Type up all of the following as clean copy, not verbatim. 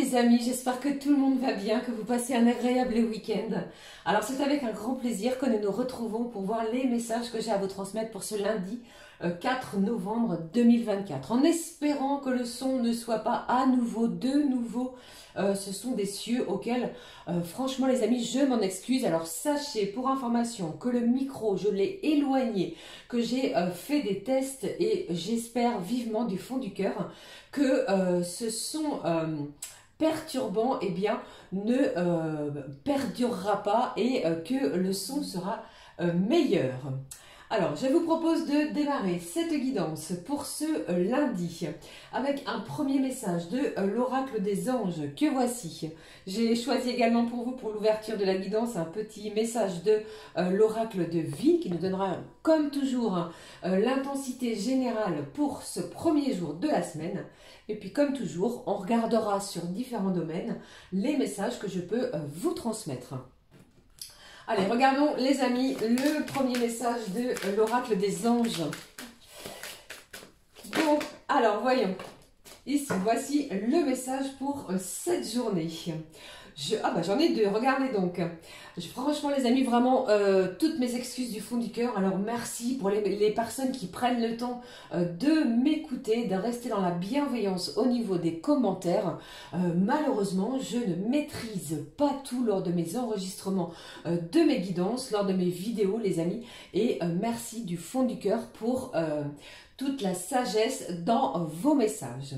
les amis, j'espère que tout le monde va bien, que vous passez un agréable week-end. Alors c'est avec un grand plaisir que nous nous retrouvons pour voir les messages que j'ai à vous transmettre pour ce lundi 4 novembre 2024. En espérant que le son ne soit pas à nouveau, de nouveau, ce sont des cieux auxquels, franchement les amis, je m'en excuse. Alors sachez pour information que le micro, je l'ai éloigné, que j'ai fait des tests et j'espère vivement du fond du cœur que ce son perturbant ne perdurera pas et que le son sera meilleur. Alors, je vous propose de démarrer cette guidance pour ce lundi avec un premier message de l'oracle des anges que voici. J'ai choisi également pour vous, pour l'ouverture de la guidance, un petit message de l'oracle de vie qui nous donnera, comme toujours, l'intensité générale pour ce premier jour de la semaine. Et puis, comme toujours, on regardera sur différents domaines les messages que je peux vous transmettre. Allez, regardons les amis, le premier message de l'oracle des anges. Bon, alors voyons. Ici, voici le message pour cette journée. J'en ai deux, regardez donc. Franchement les amis, vraiment toutes mes excuses du fond du cœur. Alors merci pour les personnes qui prennent le temps de m'écouter, de rester dans la bienveillance au niveau des commentaires. Malheureusement, je ne maîtrise pas tout lors de mes enregistrements de mes guidances, lors de mes vidéos les amis. Et merci du fond du cœur pour toute la sagesse dans vos messages.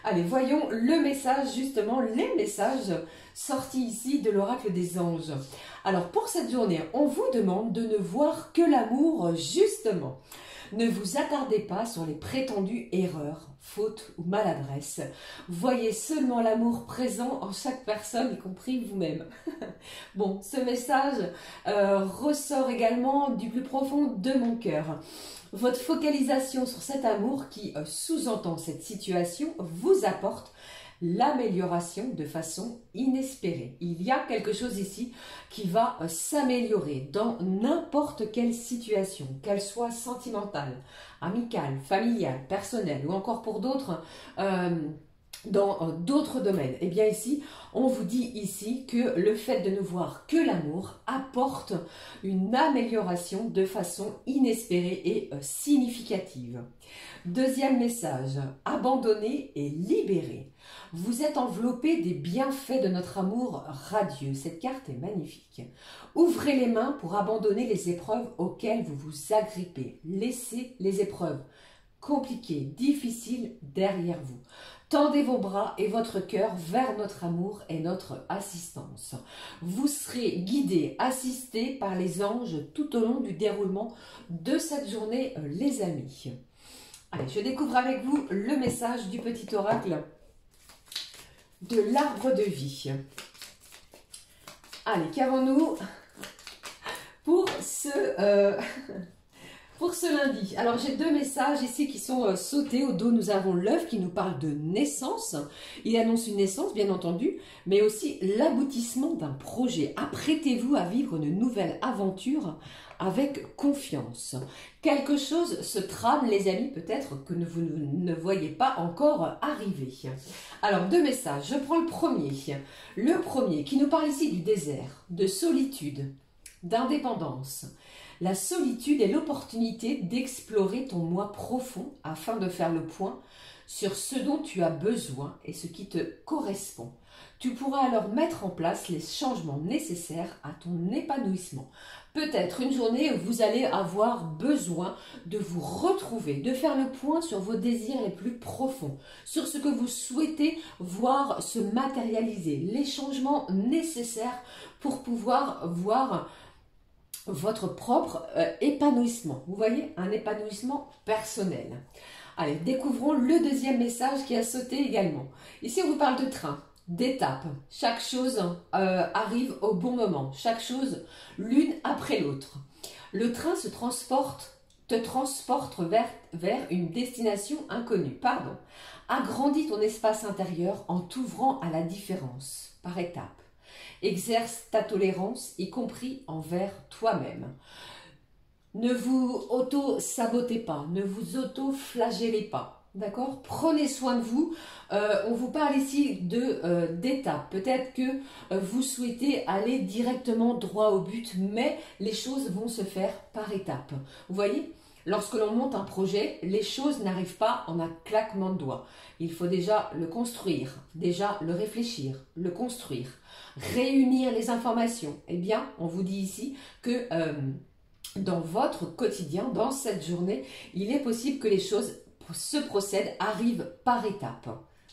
Allez, voyons le message, justement, les messages sortis ici de l'oracle des anges. Alors, pour cette journée, on vous demande de ne voir que l'amour, justement. Ne vous attardez pas sur les prétendues erreurs, fautes ou maladresses. Voyez seulement l'amour présent en chaque personne, y compris vous-même. Bon, ce message ressort également du plus profond de mon cœur. Votre focalisation sur cet amour qui sous-entend cette situation vous apporte l'amélioration de façon inespérée. Il y a quelque chose ici qui va s'améliorer dans n'importe quelle situation, qu'elle soit sentimentale, amicale, familiale, personnelle ou encore pour d'autres dans d'autres domaines. Et bien ici, on vous dit ici que le fait de ne voir que l'amour apporte une amélioration de façon inespérée et significative. Deuxième message, abandonner et libérer. Vous êtes enveloppé des bienfaits de notre amour radieux. Cette carte est magnifique. Ouvrez les mains pour abandonner les épreuves auxquelles vous vous agrippez. Laissez les épreuves compliquées, difficiles derrière vous. Tendez vos bras et votre cœur vers notre amour et notre assistance. Vous serez guidé, assisté par les anges tout au long du déroulement de cette journée, les amis. Allez, je découvre avec vous le message du petit oracle de l'arbre de vie. Allez, qu'avons-nous pour ce lundi? Alors j'ai deux messages ici qui sont sautés au dos. Nous avons l'œuf qui nous parle de naissance. Il annonce une naissance bien entendu, mais aussi l'aboutissement d'un projet. Apprêtez-vous à vivre une nouvelle aventure avec confiance. Quelque chose se trame les amis, peut-être que vous ne voyez pas encore arriver. Alors deux messages, je prends le premier. Le premier qui nous parle ici du désert, de solitude, d'indépendance. La solitude est l'opportunité d'explorer ton moi profond afin de faire le point sur ce dont tu as besoin et ce qui te correspond. Tu pourras alors mettre en place les changements nécessaires à ton épanouissement. Peut-être une journée où vous allez avoir besoin de vous retrouver, de faire le point sur vos désirs les plus profonds, sur ce que vous souhaitez voir se matérialiser, les changements nécessaires pour pouvoir voir votre propre épanouissement. Vous voyez, un épanouissement personnel. Allez, découvrons le deuxième message qui a sauté également. Ici, on vous parle de train, d'étapes. Chaque chose arrive au bon moment. Chaque chose, l'une après l'autre. Le train te transporte vers une destination inconnue. Pardon. Agrandis ton espace intérieur en t'ouvrant à la différence, par étapes. Exerce ta tolérance, y compris envers toi-même. Ne vous auto-sabotez pas, ne vous auto-flagellez pas. d'accord? Prenez soin de vous. On vous parle ici d'étapes. Peut-être que vous souhaitez aller directement droit au but, mais les choses vont se faire par étapes. Vous voyez? Lorsque l'on monte un projet, les choses n'arrivent pas en un claquement de doigts. Il faut déjà le construire, déjà le réfléchir, le construire, réunir les informations. Eh bien, on vous dit ici que dans votre quotidien, dans cette journée, il est possible que les choses se procèdent, arrivent par étapes.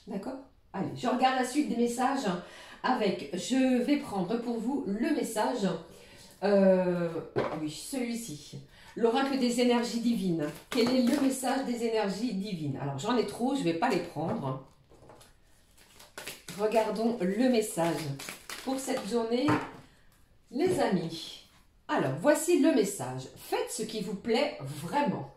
D'accord? Allez, je regarde la suite des messages avec, je vais prendre pour vous le message, oui, celui-ci. L'oracle des énergies divines. Quel est le message des énergies divines? Alors, j'en ai trop, je ne vais pas les prendre. Regardons le message pour cette journée, les amis. Alors, voici le message. Faites ce qui vous plaît vraiment.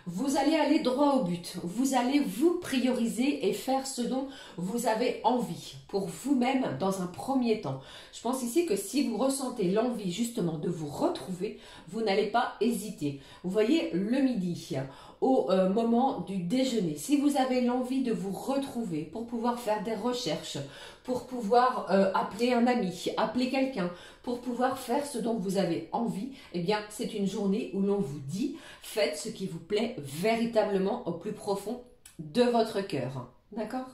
Vous allez aller droit au but. Vous allez vous prioriser et faire ce dont vous avez envie pour vous-même dans un premier temps. Je pense ici que si vous ressentez l'envie justement de vous retrouver, vous n'allez pas hésiter. Vous voyez, le midi, au moment du déjeuner, si vous avez l'envie de vous retrouver pour pouvoir faire des recherches, pour pouvoir appeler un ami, appeler quelqu'un, pour pouvoir faire ce dont vous avez envie, eh bien, c'est une journée où l'on vous dit, faites ce qui vous plaît véritablement au plus profond de votre cœur. D'accord?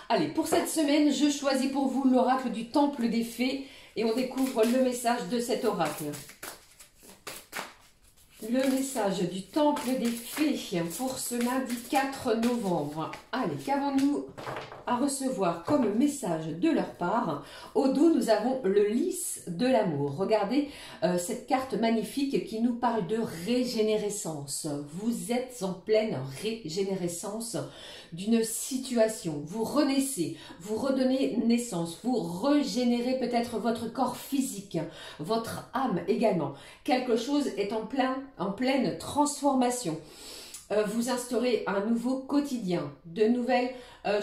Allez, pour cette semaine, je choisis pour vous l'oracle du Temple des Fées et on découvre le message de cet oracle. Le message du Temple des Fées pour ce lundi 4 novembre. Allez, qu'avons-nous à recevoir comme message de leur part? Au dos, nous avons le lys de l'amour. Regardez cette carte magnifique qui nous parle de régénérescence. Vous êtes en pleine régénérescence d'une situation. Vous renaissez, vous redonnez naissance, vous régénérez peut-être votre corps physique, votre âme également. Quelque chose est en pleine transformation. Vous instaurez un nouveau quotidien. De nouvelles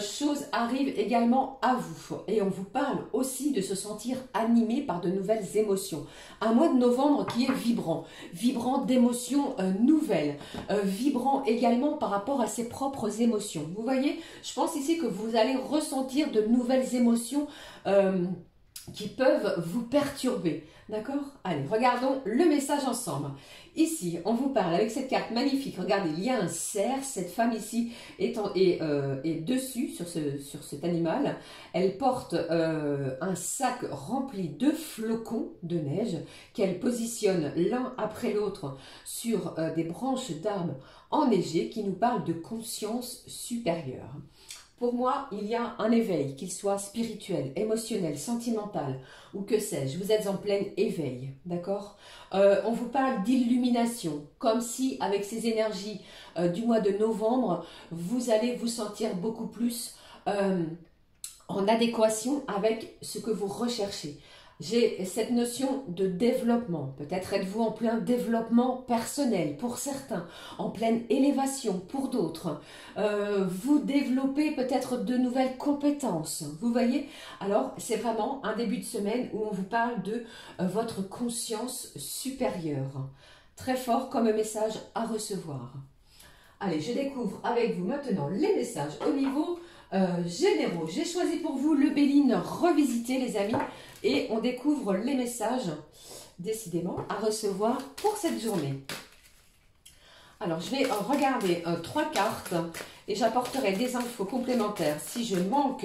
choses arrivent également à vous. Et on vous parle aussi de se sentir animé par de nouvelles émotions. Un mois de novembre qui est vibrant. Vibrant d'émotions nouvelles. Vibrant également par rapport à ses propres émotions. Vous voyez, je pense ici que vous allez ressentir de nouvelles émotions qui peuvent vous perturber. D'accord? Allez, regardons le message ensemble. Ici, on vous parle avec cette carte magnifique. Regardez, il y a un cerf. Cette femme ici est dessus sur cet animal. Elle porte un sac rempli de flocons de neige qu'elle positionne l'un après l'autre sur des branches d'arbres enneigées qui nous parlent de conscience supérieure. Pour moi, il y a un éveil, qu'il soit spirituel, émotionnel, sentimental ou que sais-je. Vous êtes en plein éveil, d'accord? On vous parle d'illumination, comme si avec ces énergies du mois de novembre, vous allez vous sentir beaucoup plus en adéquation avec ce que vous recherchez. J'ai cette notion de développement. Peut-être êtes-vous en plein développement personnel pour certains, en pleine élévation pour d'autres. Vous développez peut-être de nouvelles compétences. Vous voyez? Alors, c'est vraiment un début de semaine où on vous parle de votre conscience supérieure. Très fort comme message à recevoir. Allez, je découvre avec vous maintenant les messages au niveau généraux. J'ai choisi pour vous le Béline revisité, les amis. Et on découvre les messages, décidément, à recevoir pour cette journée. Alors, je vais regarder 3 cartes et j'apporterai des infos complémentaires. Si je manque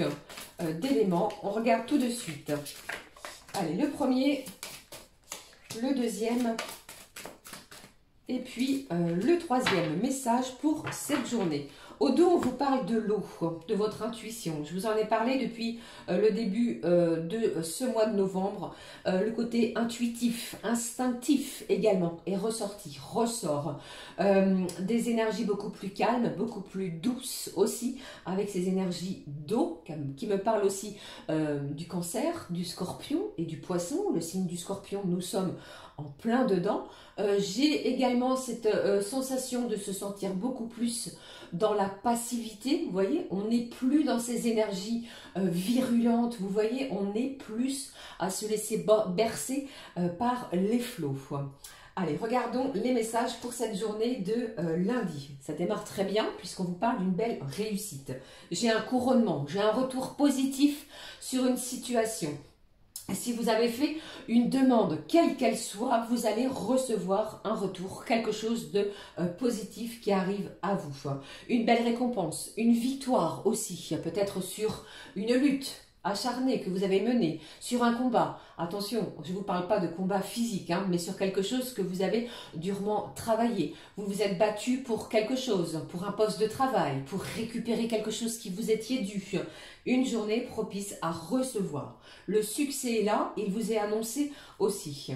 d'éléments, on regarde tout de suite. Allez, le premier, le deuxième et puis le troisième message pour cette journée. Au dos, on vous parle de l'eau, de votre intuition. Je vous en ai parlé depuis le début de ce mois de novembre. Le côté intuitif, instinctif également est ressorti, ressort. Des énergies beaucoup plus calmes, beaucoup plus douces aussi, avec ces énergies d'eau qui me parlent aussi du Cancer, du Scorpion et du Poisson. Le signe du Scorpion, nous sommes en plein dedans. J'ai également cette sensation de se sentir beaucoup plus dans la passivité, vous voyez, on n'est plus dans ces énergies virulentes, vous voyez, on est plus à se laisser bercer par les flots. Allez, regardons les messages pour cette journée de lundi. Ça démarre très bien puisqu'on vous parle d'une belle réussite. J'ai un couronnement, j'ai un retour positif sur une situation. Si vous avez fait une demande, quelle qu'elle soit, vous allez recevoir un retour, quelque chose de positif qui arrive à vous. Une belle récompense, une victoire aussi, peut-être sur une lutte acharnée que vous avez menée, sur un combat. Attention, je ne vous parle pas de combat physique, hein, mais sur quelque chose que vous avez durement travaillé. Vous vous êtes battu pour quelque chose, pour un poste de travail, pour récupérer quelque chose qui vous étiez dû. Une journée propice à recevoir. Le succès est là, il vous est annoncé aussi.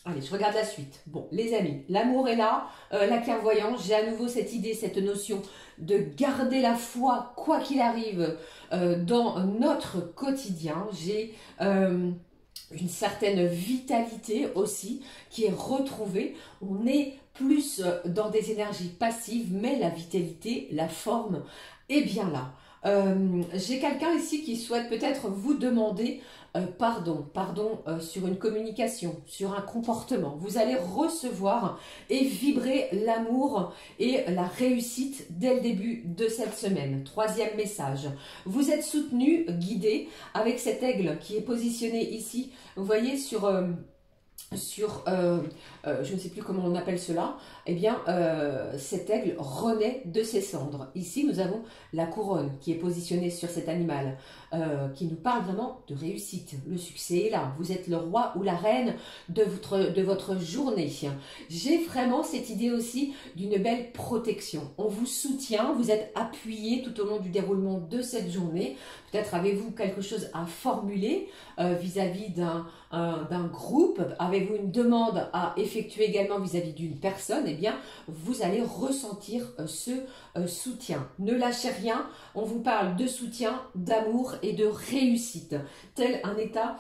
Allez, je regarde la suite. Bon, les amis, l'amour est là, la clairvoyance, j'ai à nouveau cette idée, cette notion de garder la foi, quoi qu'il arrive, dans notre quotidien. J'ai une certaine vitalité aussi qui est retrouvée. On est plus dans des énergies passives, mais la vitalité, la forme est bien là. J'ai quelqu'un ici qui souhaite peut-être vous demander pardon sur une communication, sur un comportement. Vous allez recevoir et vibrer l'amour et la réussite dès le début de cette semaine. Troisième message, vous êtes soutenu, guidé avec cet aigle qui est positionné ici, vous voyez sur je ne sais plus comment on appelle cela, eh bien cet aigle renaît de ses cendres. Ici nous avons la couronne qui est positionnée sur cet animal, qui nous parle vraiment de réussite. Le succès est là, vous êtes le roi ou la reine de votre journée. J'ai vraiment cette idée aussi d'une belle protection. On vous soutient, vous êtes appuyé tout au long du déroulement de cette journée. Peut-être avez-vous quelque chose à formuler vis-à-vis d'un groupe, avez-vous une demande à effectuer également vis-à-vis d'une personne, eh bien, vous allez ressentir ce soutien. Ne lâchez rien, on vous parle de soutien, d'amour et de réussite, tel un état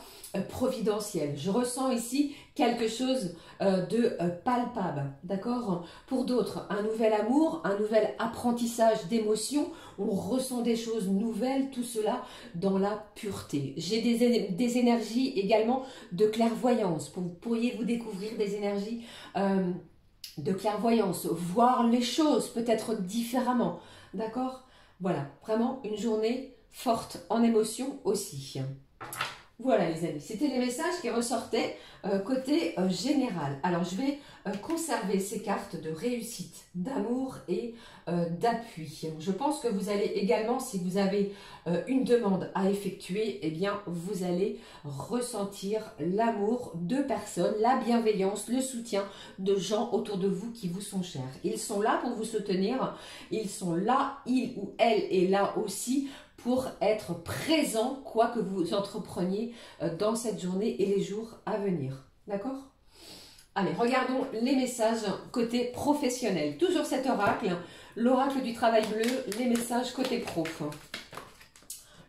providentiel. Je ressens ici quelque chose de palpable, d'accord? Pour d'autres, un nouvel amour, un nouvel apprentissage d'émotions, on ressent des choses nouvelles, tout cela dans la pureté. J'ai des énergies également de clairvoyance. Vous pourriez vous découvrir des énergies de clairvoyance, voir les choses peut-être différemment, d'accord? Voilà, vraiment une journée forte en émotions aussi. Voilà les amis, c'était les messages qui ressortaient côté général. Alors je vais conserver ces cartes de réussite, d'amour et d'appui. Je pense que vous allez également, si vous avez une demande à effectuer, eh bien vous allez ressentir l'amour de personnes, la bienveillance, le soutien de gens autour de vous qui vous sont chers. Ils sont là pour vous soutenir, ils sont là, il ou elle est là aussi pour être présent, quoi que vous entrepreniez dans cette journée et les jours à venir. D'accord? Allez, regardons les messages côté professionnel. Toujours cet oracle, l'oracle du travail bleu, les messages côté prof.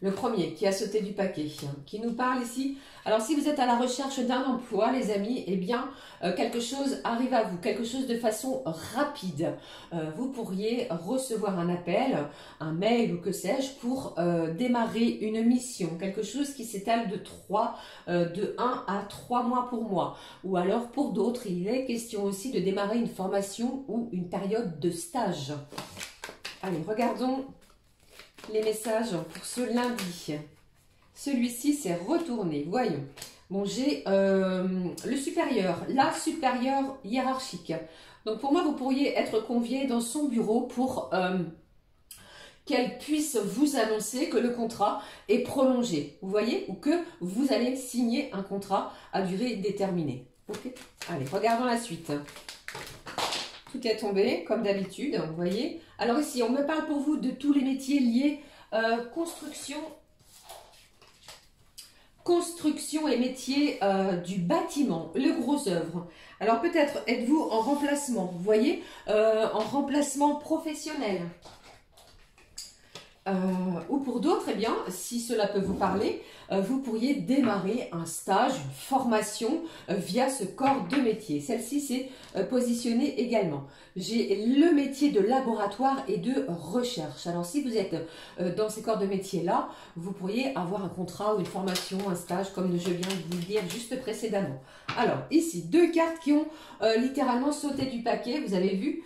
Le premier qui a sauté du paquet, qui nous parle ici. Alors si vous êtes à la recherche d'un emploi, les amis, eh bien quelque chose arrive à vous, quelque chose de façon rapide. Vous pourriez recevoir un appel, un mail ou que sais-je pour démarrer une mission, quelque chose qui s'étale de 1 à 3 mois pour moi. Ou alors pour d'autres, il est question aussi de démarrer une formation ou une période de stage. Allez, regardons les messages pour ce lundi. Celui-ci s'est retourné. Voyons. Bon, j'ai le supérieur, la supérieure hiérarchique. Donc pour moi, vous pourriez être convié dans son bureau pour qu'elle puisse vous annoncer que le contrat est prolongé. Vous voyez? Ou que vous allez signer un contrat à durée déterminée. Ok? Allez, regardons la suite. Tout est tombé, comme d'habitude, vous voyez. Alors ici, on me parle pour vous de tous les métiers liés construction et métiers du bâtiment, le gros œuvre. Alors peut-être êtes-vous en remplacement, vous voyez, en remplacement professionnel. ou pour d'autres, eh bien, si cela peut vous parler, vous pourriez démarrer un stage, une formation via ce corps de métier. Celle-ci, c'est positionné également. J'ai le métier de laboratoire et de recherche. Alors, si vous êtes dans ces corps de métier-là, vous pourriez avoir un contrat ou une formation, un stage, comme je viens de vous le dire juste précédemment. Alors, ici, deux cartes qui ont littéralement sauté du paquet, vous avez vu.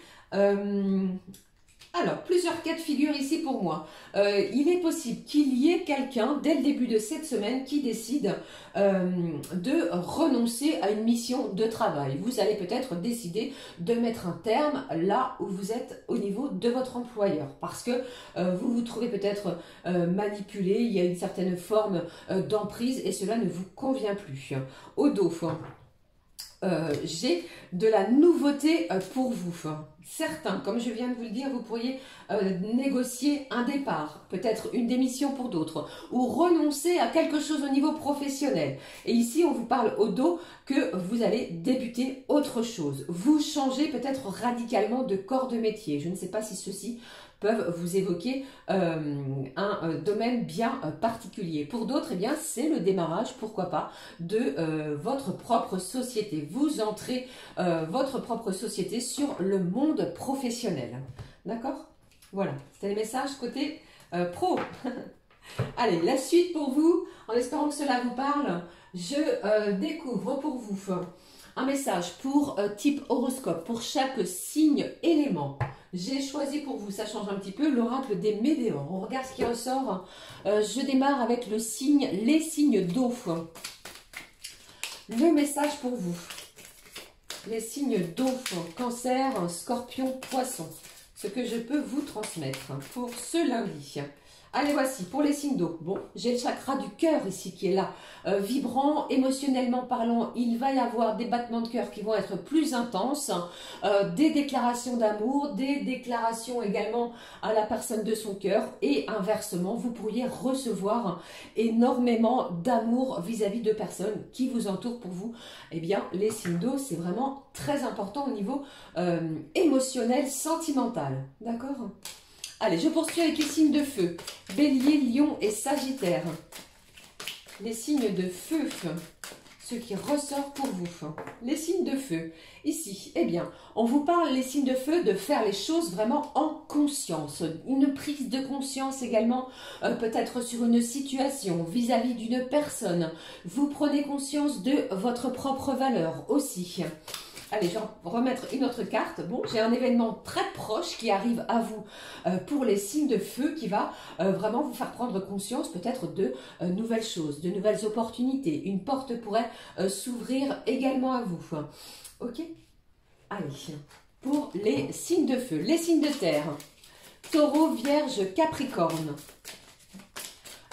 Alors, plusieurs cas de figure ici pour moi. Il est possible qu'il y ait quelqu'un, dès le début de cette semaine, qui décide de renoncer à une mission de travail. Vous allez peut-être décider de mettre un terme là où vous êtes au niveau de votre employeur. Parce que vous vous trouvez peut-être manipulé, il y a une certaine forme d'emprise et cela ne vous convient plus. Au dos, j'ai de la nouveauté pour vous. Certains, comme je viens de vous le dire, vous pourriez négocier un départ, peut-être une démission pour d'autres, ou renoncer à quelque chose au niveau professionnel. Et ici, on vous parle au dos que vous allez débuter autre chose. Vous changez peut-être radicalement de corps de métier. Je ne sais pas si ceci peuvent vous évoquer un domaine bien particulier. Pour d'autres, eh bien, c'est le démarrage, pourquoi pas, de votre propre société. Vous entrez votre propre société sur le monde professionnel. D'accord? Voilà, c'était les messages côté pro. Allez, la suite pour vous, en espérant que cela vous parle, je découvre pour vous un message pour type horoscope, pour chaque signe élément. J'ai choisi pour vous, ça change un petit peu, l'oracle des météores. On regarde ce qui ressort. Je démarre avec le signe, les signes d'eau. Le message pour vous. Les signes d'eau, cancer, scorpion, poisson. Ce que je peux vous transmettre pour ce lundi. Allez, voici, pour les signes d'eau. Bon, j'ai le chakra du cœur ici qui est là. Vibrant, émotionnellement parlant, il va y avoir des battements de cœur qui vont être plus intenses, des déclarations d'amour, des déclarations également à la personne de son cœur. Et inversement, vous pourriez recevoir énormément d'amour vis-à-vis de personnes qui vous entourent pour vous. Eh bien, les signes d'eau, c'est vraiment très important au niveau émotionnel, sentimental. D'accord ? Allez, je poursuis avec les signes de feu. Bélier, Lion et Sagittaire. Les signes de feu, ce qui ressort pour vous. Les signes de feu. Ici, eh bien, on vous parle, les signes de feu, de faire les choses vraiment en conscience. Une prise de conscience également, peut-être sur une situation, vis-à-vis d'une personne. Vous prenez conscience de votre propre valeur aussi. Allez, je vais remettre une autre carte. Bon, j'ai un événement très proche qui arrive à vous pour les signes de feu qui va vraiment vous faire prendre conscience peut-être de nouvelles choses, de nouvelles opportunités. Une porte pourrait s'ouvrir également à vous. Ok? Allez, pour les signes de feu, les signes de terre. Taureau, Vierge, Capricorne.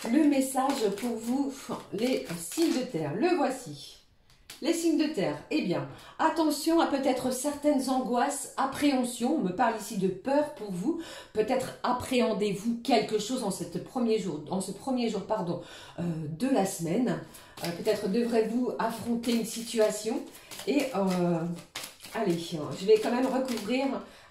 Le message pour vous, les signes de terre, le voici. Les signes de terre, eh bien, attention à peut-être certaines angoisses, appréhensions, on me parle ici de peur pour vous, peut-être appréhendez-vous quelque chose en ce premier jour, de la semaine, peut-être devrez-vous affronter une situation et allez, je vais quand même recouvrir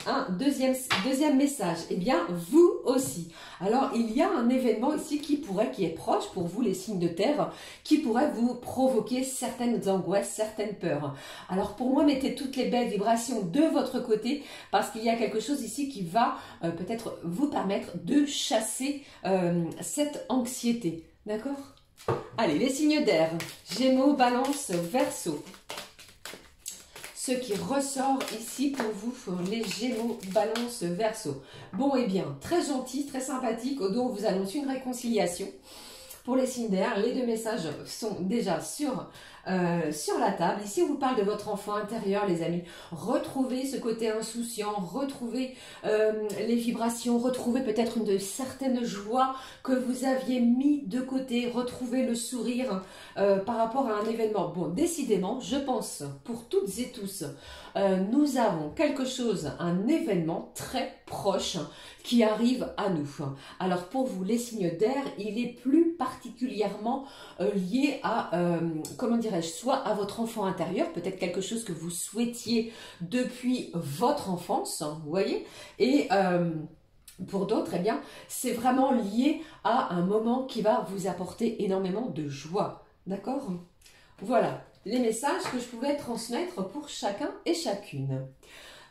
un deuxième message. Eh bien, vous aussi. Alors, il y a un événement ici qui est proche pour vous, les signes de terre, qui pourrait vous provoquer certaines angoisses, certaines peurs. Alors, pour moi, mettez toutes les belles vibrations de votre côté parce qu'il y a quelque chose ici qui va peut-être vous permettre de chasser cette anxiété. D'accord? Allez, les signes d'air. Gémeaux, Balance, Verseau. Ce qui ressort ici pour vous, les Gémeaux, Balance, Verseau. Bon, eh bien, très gentil, très sympathique. Au dos, on vous annonce une réconciliation. Pour les signes d'air, les deux messages sont déjà sur la table. Ici, on vous parle de votre enfant intérieur, les amis. Retrouvez ce côté insouciant, retrouvez les vibrations, retrouvez peut-être une certaine joie que vous aviez mis de côté, retrouvez le sourire par rapport à un événement. Bon, décidément, je pense, pour toutes et tous, nous avons quelque chose, un événement très proche qui arrive à nous. Alors pour vous, les signes d'air, il est plus particulièrement lié à, comment dirais-je, soit à votre enfant intérieur, peut-être quelque chose que vous souhaitiez depuis votre enfance, vous voyez, et Pour d'autres, eh bien, c'est vraiment lié à un moment qui va vous apporter énormément de joie. D'accord? Voilà les messages que je pouvais transmettre pour chacun et chacune.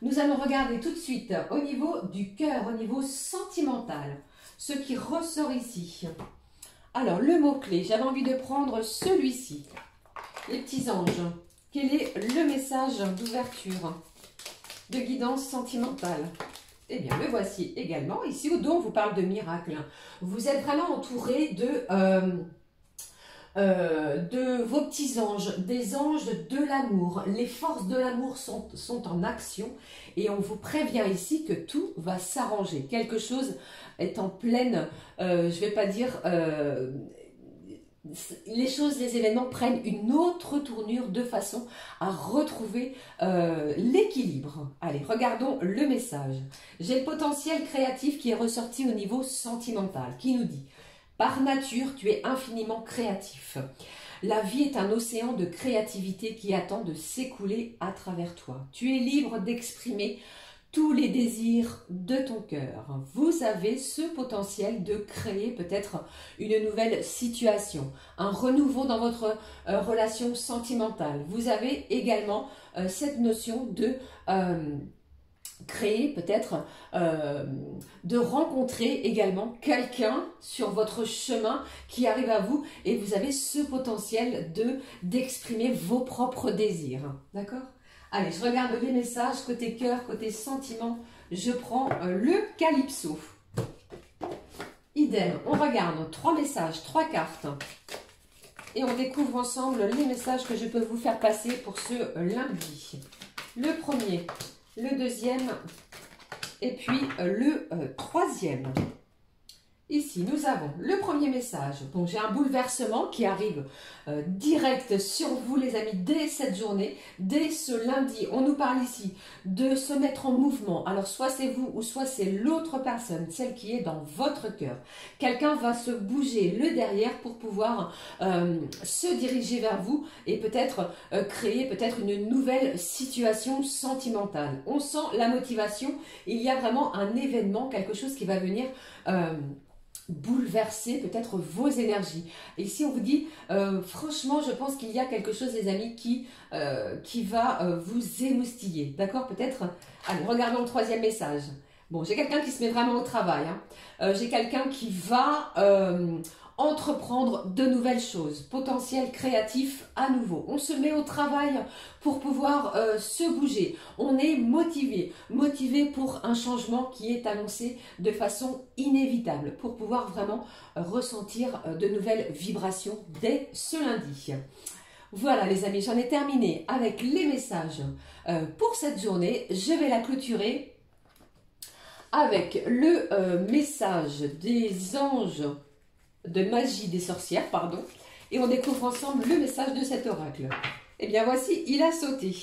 Nous allons regarder tout de suite au niveau du cœur, au niveau sentimental, ce qui ressort ici. Alors, le mot-clé, j'avais envie de prendre celui-ci. Les petits anges, quel est le message d'ouverture, de guidance sentimentale? Eh bien, le voici également. Ici, où on vous parle de miracle. Vous êtes vraiment entouré de vos petits anges, des anges de l'amour. Les forces de l'amour sont en action et on vous prévient ici que tout va s'arranger. Quelque chose est en pleine, je ne vais pas dire, les choses, les événements prennent une autre tournure de façon à retrouver l'équilibre. Allez, regardons le message. J'ai le potentiel créatif qui est ressorti au niveau sentimental, qui nous dit: par nature, tu es infiniment créatif. La vie est un océan de créativité qui attend de s'écouler à travers toi. Tu es libre d'exprimer tous les désirs de ton cœur. Vous avez ce potentiel de créer peut-être une nouvelle situation, un renouveau dans votre relation sentimentale. Vous avez également cette notion de créer peut-être, de rencontrer également quelqu'un sur votre chemin qui arrive à vous et vous avez ce potentiel d'exprimer vos propres désirs. D'accord? Allez, je regarde les messages côté cœur, côté sentiment. Je prends le Calypso. Idem, on regarde 3 messages, 3 cartes. Et on découvre ensemble les messages que je peux vous faire passer pour ce lundi. Le premier, le deuxième et puis le troisième. Ici, nous avons le premier message. Bon, j'ai un bouleversement qui arrive direct sur vous, les amis, dès cette journée, dès ce lundi. On nous parle ici de se mettre en mouvement. Alors, soit c'est vous ou soit c'est l'autre personne, celle qui est dans votre cœur. Quelqu'un va se bouger le derrière pour pouvoir se diriger vers vous et peut-être créer peut-être une nouvelle situation sentimentale. On sent la motivation. Il y a vraiment un événement, quelque chose qui va venir bouleverser peut-être vos énergies. Et ici on vous dit, franchement je pense qu'il y a quelque chose les amis qui va vous émoustiller. D'accord? Peut-être, allez, regardons le troisième message. Bon, j'ai quelqu'un qui se met vraiment au travail. Hein. J'ai quelqu'un qui va entreprendre de nouvelles choses, potentiel créatif à nouveau. On se met au travail pour pouvoir se bouger. On est motivé pour un changement qui est annoncé de façon inévitable, pour pouvoir vraiment ressentir de nouvelles vibrations dès ce lundi. Voilà les amis, j'en ai terminé avec les messages pour cette journée. Je vais la clôturer avec le message des anges de magie des sorcières, pardon, et on découvre ensemble le message de cet oracle. Eh bien voici, il a sauté.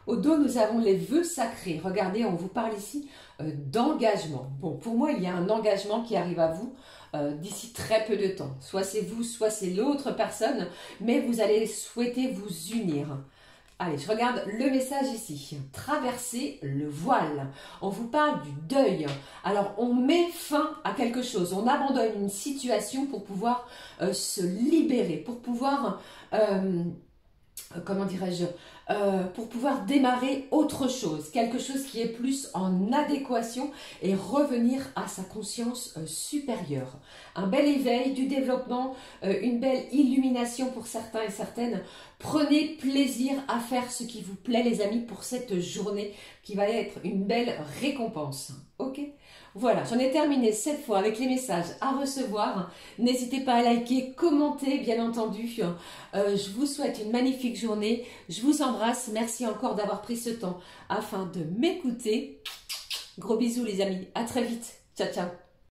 Au dos, nous avons les vœux sacrés. Regardez, on vous parle ici d'engagement. Bon, pour moi, il y a un engagement qui arrive à vous d'ici très peu de temps. Soit c'est vous, soit c'est l'autre personne, mais vous allez souhaiter vous unir. Allez, je regarde le message ici. Traverser le voile. On vous parle du deuil. Alors, on met fin à quelque chose. On abandonne une situation pour pouvoir se libérer, pour pouvoir, comment dirais-je, pour pouvoir démarrer autre chose. Quelque chose qui est plus en adéquation et revenir à sa conscience supérieure. Un bel éveil, du développement, une belle illumination pour certains et certaines. Prenez plaisir à faire ce qui vous plaît les amis pour cette journée qui va être une belle récompense. Ok? Voilà, j'en ai terminé cette fois avec les messages à recevoir. N'hésitez pas à liker, commenter bien entendu. Je vous souhaite une magnifique journée. Je vous embrasse. Merci encore d'avoir pris ce temps afin de m'écouter. Gros bisous les amis. À très vite. Ciao, ciao.